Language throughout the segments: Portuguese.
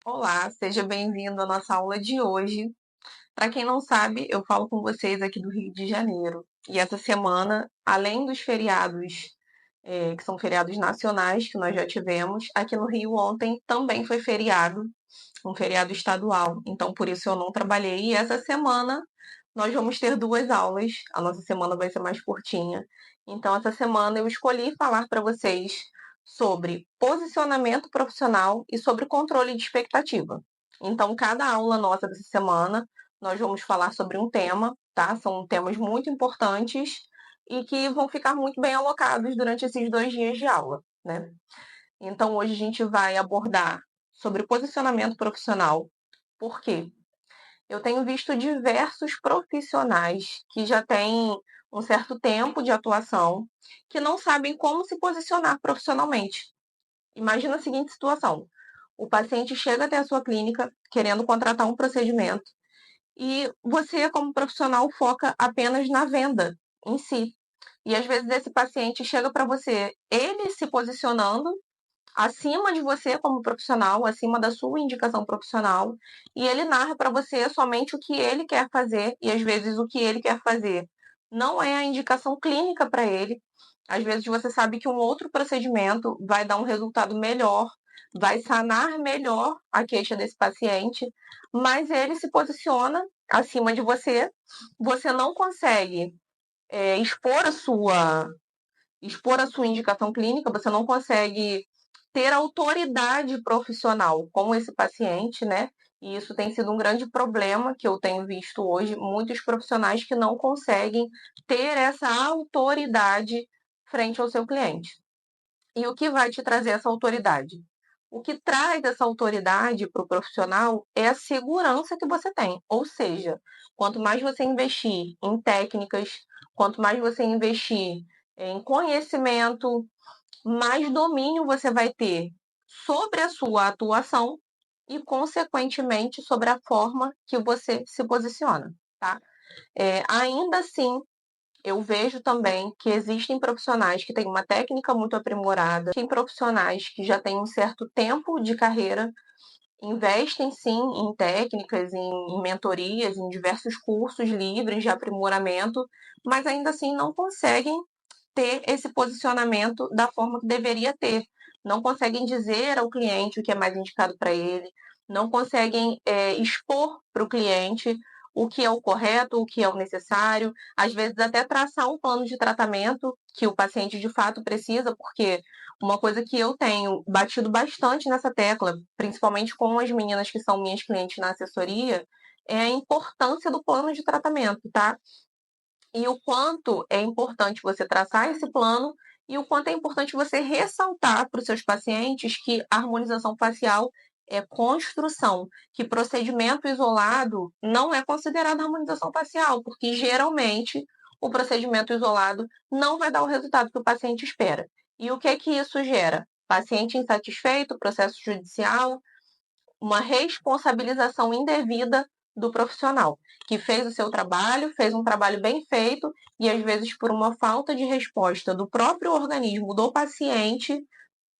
Olá, seja bem-vindo à nossa aula de hoje. Para quem não sabe, eu falo com vocês aqui do Rio de Janeiro. E essa semana, além dos feriados, que são feriados nacionais que nós já tivemos, aqui no Rio ontem também foi feriado, um feriado estadual. Então, por isso eu não trabalhei. E essa semana nós vamos ter duas aulas. A nossa semana vai ser mais curtinha. Então, essa semana eu escolhi falar para vocês sobre posicionamento profissional e sobre controle de expectativa. Então, cada aula nossa dessa semana, nós vamos falar sobre um tema, tá? São temas muito importantes e que vão ficar muito bem alocados durante esses 2 dias de aula, né? Então, hoje a gente vai abordar sobre posicionamento profissional. Por quê? Eu tenho visto diversos profissionais que já têm um certo tempo de atuação que não sabem como se posicionar profissionalmente. Imagina a seguinte situação: o paciente chega até a sua clínica querendo contratar um procedimento e você, como profissional, foca apenas na venda em si. E às vezes esse paciente chega para você, ele se posicionando acima de você como profissional, acima da sua indicação profissional, e ele narra para você somente o que ele quer fazer, e às vezes o que ele quer fazer não é a indicação clínica para ele. Às vezes você sabe que um outro procedimento vai dar um resultado melhor, vai sanar melhor a queixa desse paciente, mas ele se posiciona acima de você, você não consegue expor a sua indicação clínica, você não consegue ter autoridade profissional com esse paciente, né? E isso tem sido um grande problema que eu tenho visto hoje, muitos profissionais que não conseguem ter essa autoridade frente ao seu cliente. E o que vai te trazer essa autoridade? O que traz essa autoridade para o profissional é a segurança que você tem. Ou seja, quanto mais você investir em técnicas, quanto mais você investir em conhecimento, mais domínio você vai ter sobre a sua atuação e, consequentemente, sobre a forma que você se posiciona, tá? Ainda assim, eu vejo também que existem profissionais que têm uma técnica muito aprimorada, tem profissionais que já têm um certo tempo de carreira, investem sim em técnicas, em mentorias, em diversos cursos livres de aprimoramento, mas ainda assim não conseguem ter esse posicionamento da forma que deveria ter. Não conseguem dizer ao cliente o que é mais indicado para ele, não conseguem expor para o cliente o que é o correto, o que é o necessário, às vezes até traçar um plano de tratamento que o paciente de fato precisa, porque uma coisa que eu tenho batido bastante nessa tecla, principalmente com as meninas que são minhas clientes na assessoria, é a importância do plano de tratamento, tá? E o quanto é importante você traçar esse plano e o quanto é importante você ressaltar para os seus pacientes que a harmonização facial é construção, que procedimento isolado não é considerado harmonização facial, porque geralmente o procedimento isolado não vai dar o resultado que o paciente espera. E o que é que isso gera? Paciente insatisfeito, processo judicial, uma responsabilização indevida do profissional, que fez o seu trabalho, fez um trabalho bem feito e às vezes por uma falta de resposta do próprio organismo do paciente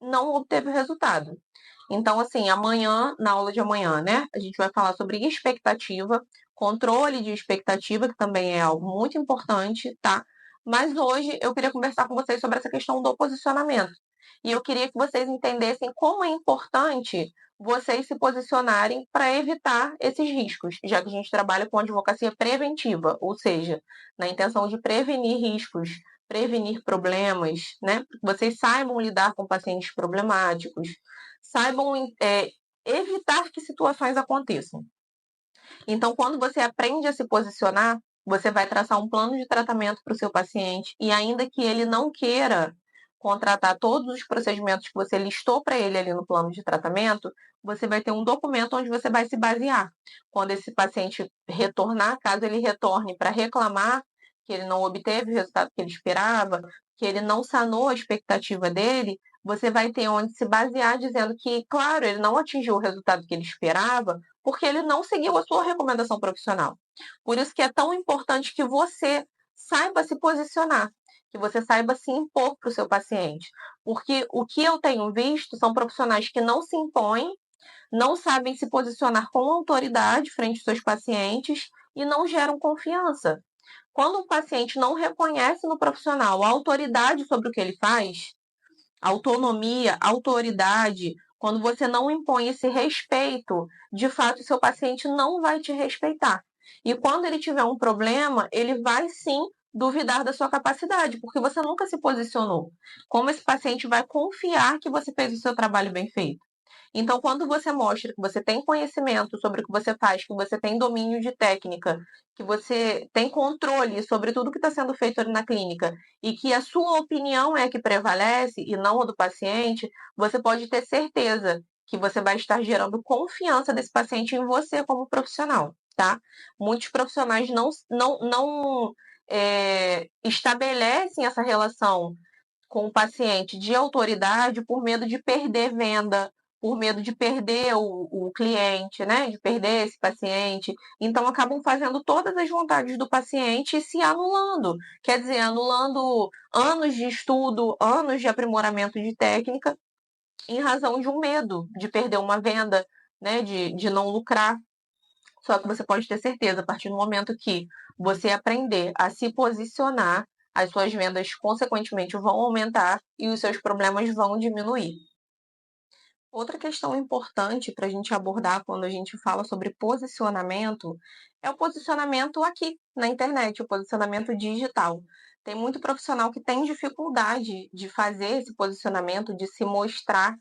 não obteve o resultado. Então, assim, amanhã, na aula de amanhã, né, a gente vai falar sobre expectativa, controle de expectativa, que também é algo muito importante, tá? Mas hoje eu queria conversar com vocês sobre essa questão do posicionamento. E eu queria que vocês entendessem como é importante vocês se posicionarem para evitar esses riscos, já que a gente trabalha com advocacia preventiva, ou seja, na intenção de prevenir riscos, prevenir problemas, né? Vocês saibam lidar com pacientes problemáticos, saibam evitar que situações aconteçam. Então, quando você aprende a se posicionar, você vai traçar um plano de tratamento para o seu paciente e ainda que ele não queira contratar todos os procedimentos que você listou para ele ali no plano de tratamento, você vai ter um documento onde você vai se basear. Quando esse paciente retornar, caso ele retorne para reclamar que ele não obteve o resultado que ele esperava, que ele não sanou a expectativa dele, você vai ter onde se basear dizendo que, claro, ele não atingiu o resultado que ele esperava, porque ele não seguiu a sua recomendação profissional. Por isso que é tão importante que você saiba se posicionar, que você saiba se impor para o seu paciente. Porque o que eu tenho visto são profissionais que não se impõem não sabem se posicionar com autoridade frente aos seus pacientes e não geram confiança. Quando um paciente não reconhece no profissional a autoridade sobre o que ele faz, autonomia, autoridade, quando você não impõe esse respeito, de fato, o seu paciente não vai te respeitar. E quando ele tiver um problema, ele vai sim duvidar da sua capacidade, porque você nunca se posicionou. Como esse paciente vai confiar que você fez o seu trabalho bem feito? Então, quando você mostra que você tem conhecimento sobre o que você faz, que você tem domínio de técnica, que você tem controle sobre tudo que está sendo feito ali na clínica e que a sua opinião é a que prevalece e não a do paciente, você pode ter certeza que você vai estar gerando confiança desse paciente em você como profissional, tá? Muitos profissionais não estabelecem essa relação com o paciente de autoridade por medo de perder venda, por medo de perder o cliente, né? De perder esse paciente. Então, acabam fazendo todas as vontades do paciente e se anulando. Quer dizer, anulando anos de estudo, anos de aprimoramento de técnica, em razão de um medo de perder uma venda, né? De não lucrar. Só que você pode ter certeza, a partir do momento que você aprender a se posicionar, as suas vendas, consequentemente, vão aumentar e os seus problemas vão diminuir. Outra questão importante para a gente abordar quando a gente fala sobre posicionamento é o posicionamento aqui na internet, o posicionamento digital. Tem muito profissional que tem dificuldade de fazer esse posicionamento, de se mostrar,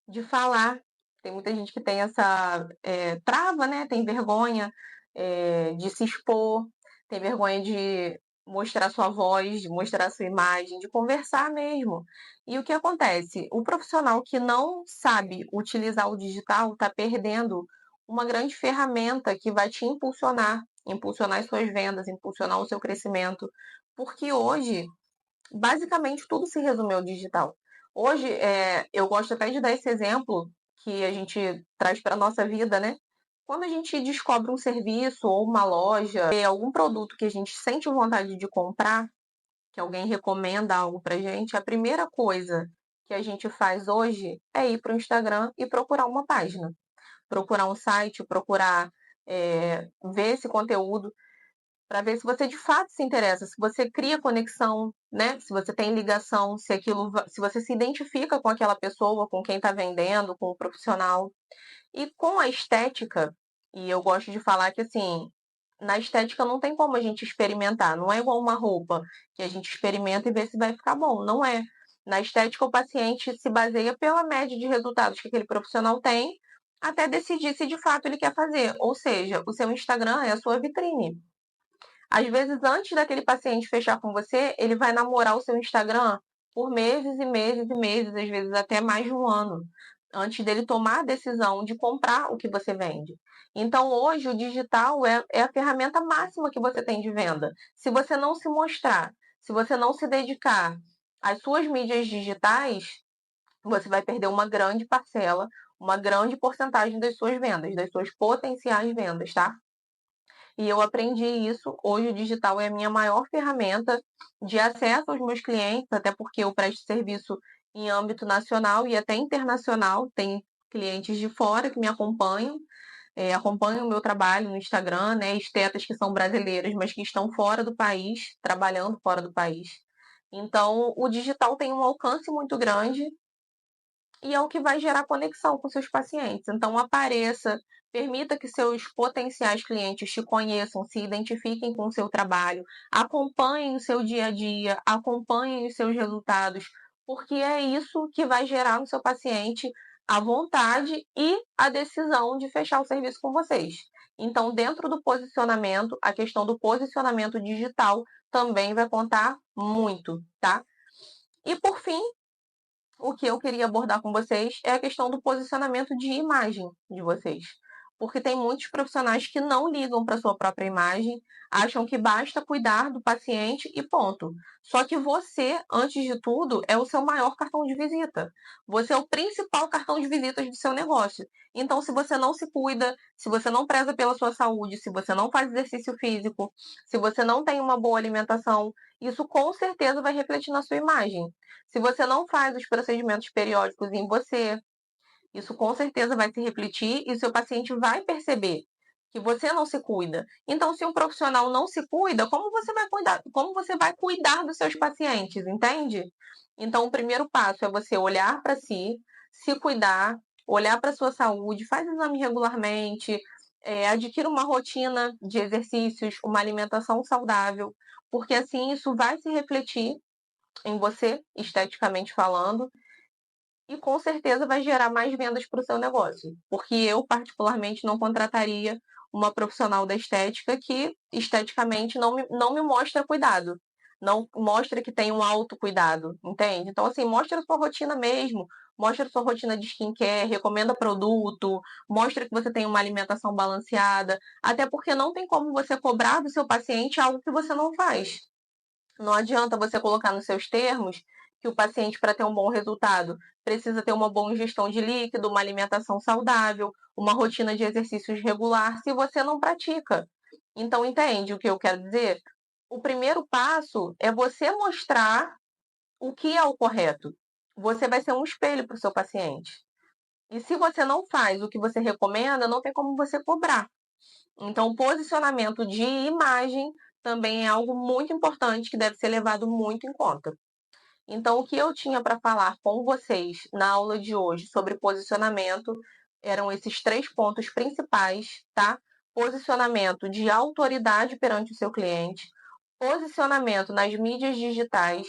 de falar. Tem muita gente que tem essa trava, né? Tem vergonha de se expor, tem vergonha de mostrar sua voz, de mostrar sua imagem, de conversar mesmo. E o que acontece? O profissional que não sabe utilizar o digital está perdendo uma grande ferramenta que vai te impulsionar, impulsionar as suas vendas, impulsionar o seu crescimento, porque hoje basicamente tudo se resume ao digital. Hoje, eu gosto até de dar esse exemplo que a gente traz para a nossa vida, né? Quando a gente descobre um serviço ou uma loja, algum produto que a gente sente vontade de comprar, que alguém recomenda algo para gente, a primeira coisa que a gente faz hoje é ir para o Instagram e procurar uma página, procurar um site, procurar ver esse conteúdo para ver se você de fato se interessa, se você cria conexão, né? Se você tem ligação, se aquilo, se você se identifica com aquela pessoa, com quem está vendendo, com o profissional. E com a estética, e eu gosto de falar que assim, na estética não tem como a gente experimentar, não é igual uma roupa que a gente experimenta e vê se vai ficar bom, não é. Na estética, o paciente se baseia pela média de resultados que aquele profissional tem, até decidir se de fato ele quer fazer. Ou seja, o seu Instagram é a sua vitrine. Às vezes, antes daquele paciente fechar com você, ele vai namorar o seu Instagram por meses e meses e meses, às vezes até mais de um ano, antes dele tomar a decisão de comprar o que você vende. Então, hoje, o digital é a ferramenta máxima que você tem de venda. Se você não se mostrar, se você não se dedicar às suas mídias digitais, você vai perder uma grande parcela, uma grande porcentagem das suas vendas, das suas potenciais vendas, tá? E eu aprendi isso. Hoje o digital é a minha maior ferramenta de acesso aos meus clientes, até porque eu presto serviço em âmbito nacional e até internacional. Tem clientes de fora que me acompanham, acompanham o meu trabalho no Instagram, né? Estetas que são brasileiras, mas que estão fora do país, trabalhando fora do país. Então, o digital tem um alcance muito grande e é o que vai gerar conexão com seus pacientes. Então, apareça, permita que seus potenciais clientes te conheçam, se identifiquem com o seu trabalho, acompanhem o seu dia a dia, acompanhem os seus resultados, porque é isso que vai gerar no seu paciente a vontade e a decisão de fechar o serviço com vocês. Então, dentro do posicionamento, a questão do posicionamento digital também vai contar muito, tá? E por fim, o que eu queria abordar com vocês é a questão do posicionamento de imagem de vocês. Porque tem muitos profissionais que não ligam para a sua própria imagem, acham que basta cuidar do paciente e ponto. Só que você, antes de tudo, é o seu maior cartão de visita. Você é o principal cartão de visitas do seu negócio. Então, se você não se cuida, se você não preza pela sua saúde, se você não faz exercício físico, se você não tem uma boa alimentação, isso com certeza vai refletir na sua imagem. Se você não faz os procedimentos periódicos em você, Isso com certeza vai se refletir e seu paciente vai perceber que você não se cuida. Então, se um profissional não se cuida, como você vai cuidar? Como você vai cuidar dos seus pacientes, entende? Então, o primeiro passo é você olhar para si, se cuidar, olhar para sua saúde, faz exame regularmente, adquira uma rotina de exercícios, uma alimentação saudável, porque assim isso vai se refletir em você, esteticamente falando, e com certeza vai gerar mais vendas para o seu negócio. Porque eu, particularmente, não contrataria uma profissional da estética que esteticamente não me mostra cuidado. Não mostra que tem um autocuidado, entende? Então, assim, mostra a sua rotina mesmo, mostra a sua rotina de skincare, recomenda produto, mostra que você tem uma alimentação balanceada, até porque não tem como você cobrar do seu paciente algo que você não faz. Não adianta você colocar nos seus termos que o paciente, para ter um bom resultado, precisa ter uma boa ingestão de líquido, uma alimentação saudável, uma rotina de exercícios regular, se você não pratica. Então, entende o que eu quero dizer? O primeiro passo é você mostrar o que é o correto. Você vai ser um espelho para o seu paciente. E se você não faz o que você recomenda, não tem como você cobrar. Então, o posicionamento de imagem também é algo muito importante que deve ser levado muito em conta. Então, o que eu tinha para falar com vocês na aula de hoje sobre posicionamento eram esses 3 pontos principais, tá? Posicionamento de autoridade perante o seu cliente, posicionamento nas mídias digitais,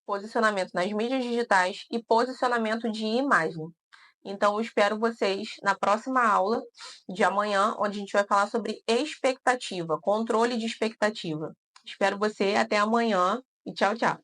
posicionamento nas mídias digitais e posicionamento de imagem. Então, eu espero vocês na próxima aula de amanhã, onde a gente vai falar sobre expectativa, controle de expectativa. Espero você até amanhã e tchau, tchau.